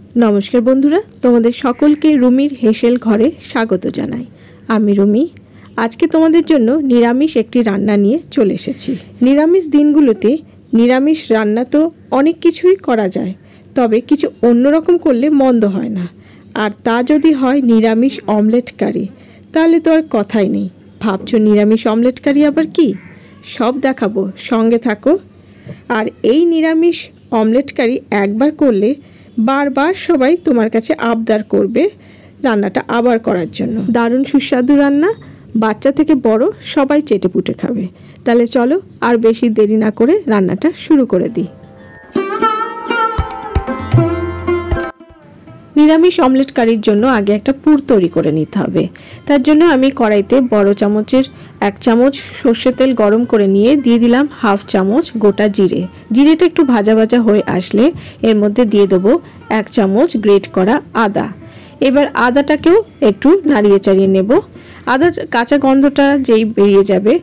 नमस्कार बंधुरा तुम्हारे सकल के रूमिर हेसेल घरे स्वागत जानाई। आमी रूमी आज के तुम्हादेर जोन्नो निरामिष एकटी रान्ना निये चले एसेछि। निरामिष दिनगुलोते निरामिष रान्ना तो अनेक किछुई करा जाय, तबे किछु अन्यरकम करले मंद हय ना। आर ता जदि हय निरामिष अमलेट कारी ताहले तो आर कथाई नेई। भाबछो निरामिष अमलेट कारी आबार कि? सब देखाबो, संगे थाको। और এই নিরামিষ অমলেট কারি একবার করলে বারবার সবাই তোমার কাছে আবদার করবে রান্নাটা আবার করার জন্য। দারুণ সুস্বাদু রান্না, বাচ্চা থেকে বড় সবাই চেটেপুটে খাবে। তাহলে চলো আর বেশি দেরি না করে রান্নাটা শুরু করে দিই। নিরামিষ অমলেট কারির জন্য আগে একটা পুর তৈরি করে নিতে হবে। তার জন্য আমি কড়াইতে বড় চামচের 1 চামচ সরষের তেল গরম করে নিয়ে দিয়ে দিলাম হাফ চামচ গোটা জিরে। জিরেটা একটু ভাজা ভাজা হয়ে আসলে এর মধ্যে দিয়ে দেব 1 চামচ গ্রেট করা আদা। এবার আদাটাকেও একটু নাড়িয়ে চাড়িয়ে নেব। আদার কাঁচা গন্ধটা যেই বেরিয়ে যাবে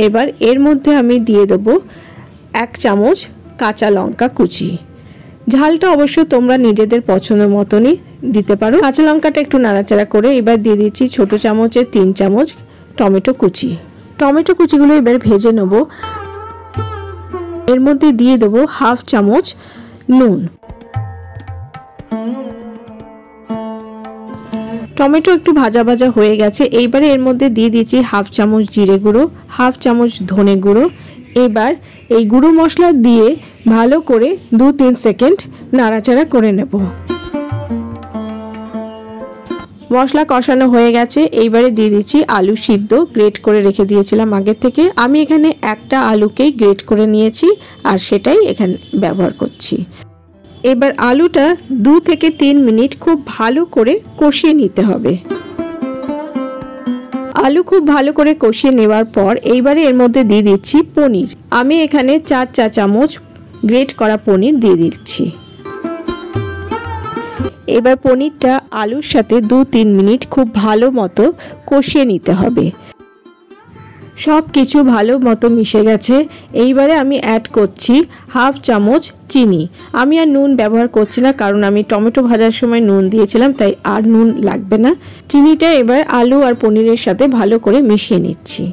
এবার এর মধ্যে আমি দিয়ে দেব 1 চামচ কাঁচা লঙ্কা কুচি। ঝালটা অবশ্য তোমরা নিজেদের পছন্দ মতনই দিতে পারো। কাঁচা লঙ্কাটা একটু নাড়াচাড়া করে এবার দিয়ে দিচ্ছি ছোট চামচে 3 চামচ টমেটো কুচি। টমেটো কুচিগুলো এবার ভেজে নেব। এর মধ্যে দিয়ে দেব হাফ চামচ নুন। টমেটো একটু ভাজা ভাজা হয়ে গেছে, এইবারে এর মধ্যে দিয়ে দিচ্ছি হাফ চামচ জিরে গুঁড়ো, হাফ চামচ ধনে গুঁড়ো। এবার এই গুঁড়ো মশলা দিয়ে ভালো করে 2-3 সেকেন্ড নাড়াচাড়া করে নেব। মশলা কষানো হয়ে গেছে, এইবারে দিয়ে দিচ্ছি আলু সিদ্ধ গ্রেট করে রেখে দিয়েছিলাম আগে থেকে। আমি এখানে একটা আলুকেই গ্রেট করে নিয়েছি আর সেটাই এখানে ব্যবহার করছি। এবার আলুটা 2 থেকে 3 মিনিট খুব ভালো করে কষিয়ে নিতে হবে। আলু খুব ভালো করে কষিয়ে নেওয়ার পর এইবারে এর মধ্যে দিয়ে দিচ্ছি পনির। আমি এখানে 4 চা চামচ গ্রেট করা পনির দিয়ে দিচ্ছি। এবার পনিরটা আলুর সাথে 2-3 মিনিট খুব ভালো মতো কষিয়ে নিতে হবে। সব কিছু ভালো মতো মিশে গেছে, এইবারে আমি অ্যাড করছি হাফ চামচ চিনি। আমি আর নুন ব্যবহার করছি না, কারণ আমি টমেটো ভাজার সময় নুন দিয়েছিলাম, তাই আর নুন লাগবে না। চিনিটা এবার আলু আর পনিরের সাথে ভালো করে মিশিয়ে নিচ্ছি।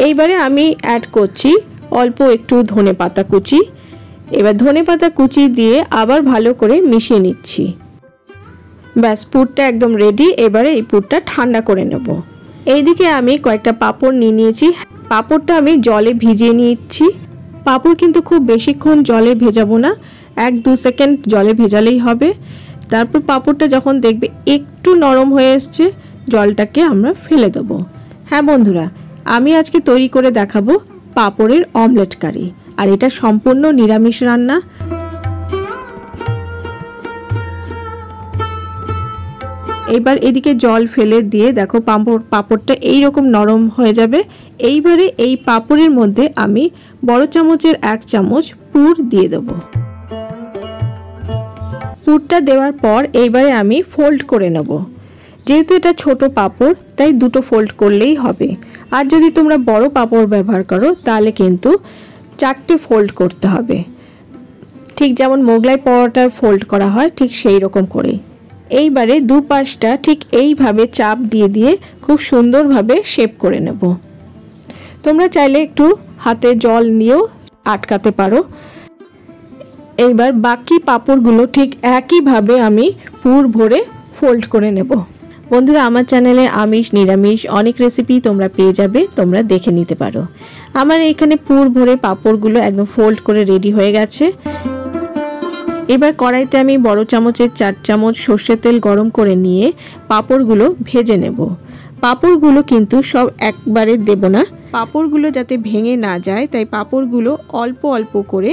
এইবারে আমি অ্যাড করছি অল্প একটু ধনেপাতা কুচি। এবার ধনেপাতা কুচি দিয়ে আবার ভালো করে মিশিয়ে নিচ্ছি। ব্যাস, পুরটা একদম রেডি। এবারে এই পুরটা ঠান্ডা করে নেব। এইদিকে আমি কয়েকটা পাঁপড় নিয়ে নিয়েছি। পাঁপড়টা আমি জলে ভিজিয়ে নিচ্ছি। পাঁপড় কিন্তু খুব বেশিক্ষণ জলে ভেজাবো না, 1-2 সেকেন্ড জলে ভেজালেই হবে। তারপর পাঁপড়টা যখন দেখবে একটু নরম হয়ে এসছে জলটাকে আমরা ফেলে দেবো। হ্যাঁ বন্ধুরা, আমি আজকে তৈরি করে দেখাবো পাঁপড়ের অমলেট কারি, আর এটা সম্পূর্ণ নিরামিষ রান্না। এবার এদিকে জল ফেলে দিয়ে দেখো পাঁপড়টা এইরকম নরম হয়ে যাবে। এইবারে এই পাঁপড়ের মধ্যে আমি বড় চামচের 1 চামচ পুর দিয়ে দেব। পুরটা দেওয়ার পর এইবারে আমি ফোল্ড করে নেব। যেহেতু এটা ছোট পাঁপড় তাই 2টো ফোল্ড করলেই হবে। আর যদি তোমরা বড় পাঁপড় ব্যবহার করো তাহলে কিন্তু 4টে ফোল্ড করতে হবে, ঠিক যেমন মোগলাই পরোটার ফোল্ড করা হয় ঠিক সেই রকম করে। এইবারে দুপাশটা ঠিক এইভাবে চাপ দিয়ে দিয়ে খুব সুন্দরভাবে শেপ করে নেব। তোমরা চাইলে একটু হাতে জল নিয়েও আটকাতে পারো। এইবার বাকি পাঁপড়গুলো ঠিক একইভাবে আমি পুর ভরে ফোল্ড করে নেব। বন্ধুরা, আমার চ্যানেলে আমিষ নিরামিষ অনেক রেসিপি তোমরা পেয়ে যাবে, তোমরা দেখে নিতে পারো। আমার এখানে পুর ভরে পাঁপড়গুলো একদম ফোল্ড করে রেডি হয়ে গেছে। এবার কড়াইতে আমি বড় চামচের 4 চামচ সরষের তেল গরম করে নিয়ে পাঁপড়গুলো ভেজে নেব। পাঁপড়গুলো কিন্তু সব একবারে দেব না, পাঁপড়গুলো যাতে ভেঙে না যায় তাই পাঁপড়গুলো অল্প অল্প করে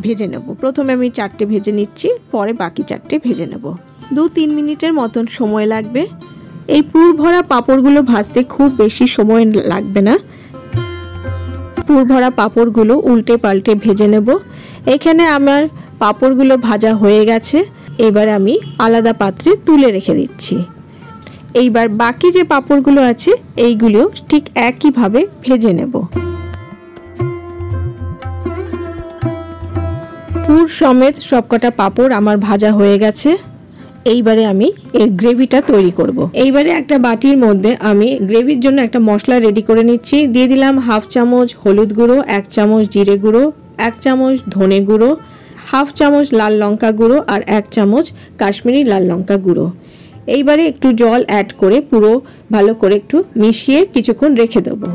ভেজে নেব। প্রথমে আমি 4টে ভেজে নিচ্ছি, পরে বাকি 4টে ভেজে নেব। 2-3 মিনিটের মতন সময় লাগবে। এই পুর ভরা পাঁপড়গুলো ভাজতে খুব বেশি সময় লাগবে না। পুর ভরা পাঁপড়গুলো উল্টে পাল্টে ভেজে নেব। এখানে আমার পাঁপড়গুলো ভাজা হয়ে গেছে, এবার আমি আলাদা পাত্রে তুলে রেখে দিচ্ছি। এইবার বাকি যে পাঁপড়গুলো আছে এইগুলো ঠিক একইভাবে ভেজে নেব। পুর সমেত সবকটা পাঁপড় আমার ভাজা হয়ে গেছে। এইবারে আমি এর গ্রেভিটা তৈরি করব। এইবারে একটা বাটির মধ্যে আমি গ্রেভির জন্য একটা মশলা রেডি করে নিচ্ছি। দিয়ে দিলাম 1/2 চামচ হলুদ গুঁড়ো, 1 চামচ জিরে গুঁড়ো, 1 চামচ ধনে গুঁড়ো, 1/2 চামচ লাল লঙ্কা গুঁড়ো আর 1 চামচ কাশ্মীরি লাল লঙ্কা গুঁড়ো। এইবারে একটু জল অ্যাড করে পুরো ভালো করে একটু মিশিয়ে কিছুক্ষণ রেখে দেবো।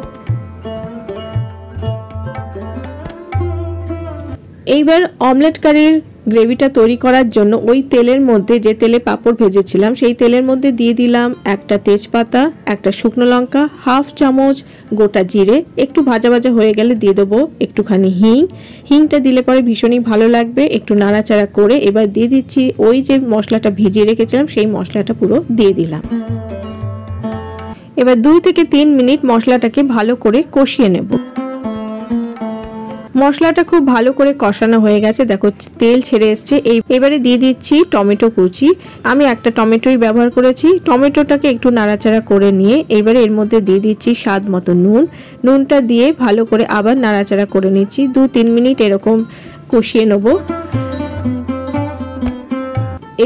এইবার অমলেট কারির গ্রেভিটা তৈরি করার জন্য ওই তেলের মধ্যে যে তেলে পাঁপড় ভেজেছিলাম সেই তেলের মধ্যে দিয়ে দিলাম একটা তেজপাতা, একটা শুকনো লঙ্কা, 1/2 চামচ গোটা জিরে। একটু ভাজা ভাজা হয়ে গেলে দিয়ে দেবো একটুখানি হিংটা দিলে পরে ভীষণই ভালো লাগবে। একটু নাড়াচাড়া করে এবার দিয়ে দিচ্ছি ওই যে মশলাটা ভিজিয়ে রেখেছিলাম সেই মশলাটা পুরো দিয়ে দিলাম। এবার 2 থেকে 3 মিনিট মশলাটাকে ভালো করে কষিয়ে নেব। মশলাটা খুব ভালো করে কষানো হয়ে গেছে, দেখো তেল ছেড়ে এসছে। এবারে দিয়ে দিচ্ছি টমেটো কুচি। আমি একটা টমেটোই ব্যবহার করেছি। টমেটোটাকে একটু নাড়াচাড়া করে নিয়ে এবারে এর মধ্যে দিয়ে দিচ্ছি স্বাদ মতো নুনটা দিয়ে ভালো করে আবার নাড়াচাড়া করে নিচ্ছি। 2-3 মিনিট এরকম কষিয়ে নেব।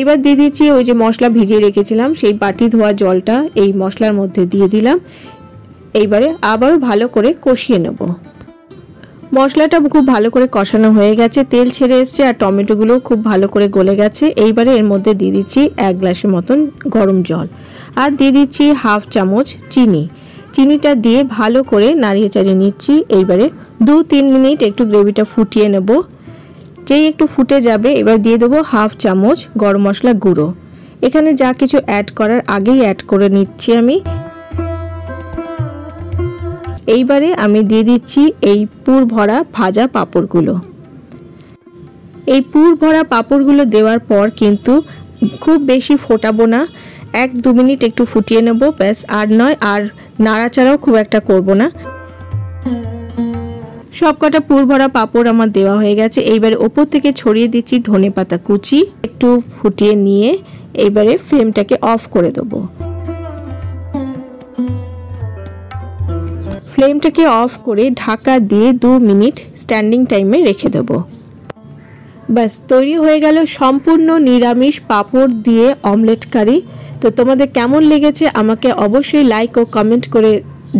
এবার দিয়ে দিচ্ছি ওই যে মশলা ভিজিয়ে রেখেছিলাম সেই বাটি ধোয়া জলটা এই মশলার মধ্যে দিয়ে দিলাম। এইবারে আবারও ভালো করে কষিয়ে নেব। মশলাটা খুব ভালো করে কষানো হয়ে গেছে, তেল ছেড়ে এসছে আর টমেটোগুলো খুব ভালো করে গলে গেছে। এইবারে এর মধ্যে দিয়ে দিচ্ছি 1 গ্লাসের মতন গরম জল আর দিয়ে দিচ্ছি 1/2 চামচ চিনিটা দিয়ে ভালো করে নাড়িয়ে চাড়িয়ে নিচ্ছি। এইবারে 2-3 মিনিট একটু গ্রেভিটা ফুটিয়ে নেব। যেই একটু ফুটে যাবে এবার দিয়ে দেবো 1/2 চামচ গরম মশলা গুঁড়ো। এখানে যা কিছু অ্যাড করার আগেই অ্যাড করে নিচ্ছি আমি। এইবারে আমি দিয়ে দিচ্ছি এই পুর ভরা ভাজা পাঁপড়গুলো। এই পুর ভরা পাঁপড়গুলো দেওয়ার পর কিন্তু খুব বেশি ফোটাবো না, 1-2 মিনিট একটু ফুটিয়ে নেব ব্যাস, আর নয়। আর নাড়াচাড়াও খুব একটা করব না। সবকটা পুর ভরা পাঁপড় আমার দেওয়া হয়ে গেছে। এইবারে ওপর থেকে ছড়িয়ে দিচ্ছি ধনেপাতা কুচি। একটু ফুটিয়ে নিয়ে এইবারে ফ্লেমটাকে অফ করে দেবো। ফ্লেমটাকে অফ করে ঢাকা দিয়ে 2 মিনিট স্ট্যান্ডিং টাইমে রেখে দেবো। ব্যাস তৈরি হয়ে গেল সম্পূর্ণ নিরামিষ পাঁপড় দিয়ে অমলেট কারি। তো তোমাদের কেমন লেগেছে আমাকে অবশ্যই লাইক ও কমেন্ট করে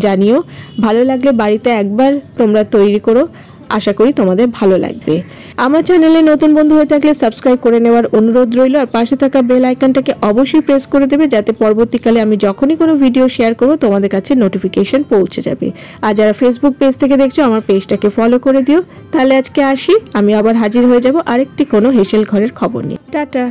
জানিও। ভালো লাগলে বাড়িতে একবার তোমরা তৈরি করো, আশা করি তোমাদের ভালো লাগবে। আমার চ্যানেলে নতুন বন্ধু হয়ে থাকলে সাবস্ক্রাইব করে নেওয়ার অনুরোধ রইল আর পাশে থাকা বেল আইকনটাকে অবশ্যই প্রেস করে দেবে যাতে পরবর্তীকালে আমি যখনই কোনো ভিডিও শেয়ার করব তোমাদের কাছে নোটিফিকেশন পৌঁছে যাবে। আর যারা ফেসবুক পেজ থেকে দেখছো আমার পেজটাকে ফলো করে দিও। তাহলে আজকে আসি, আমি আবার হাজির হয়ে যাব আরেকটি কোনো হেসেল ঘরের খবর নিয়ে। টাটা।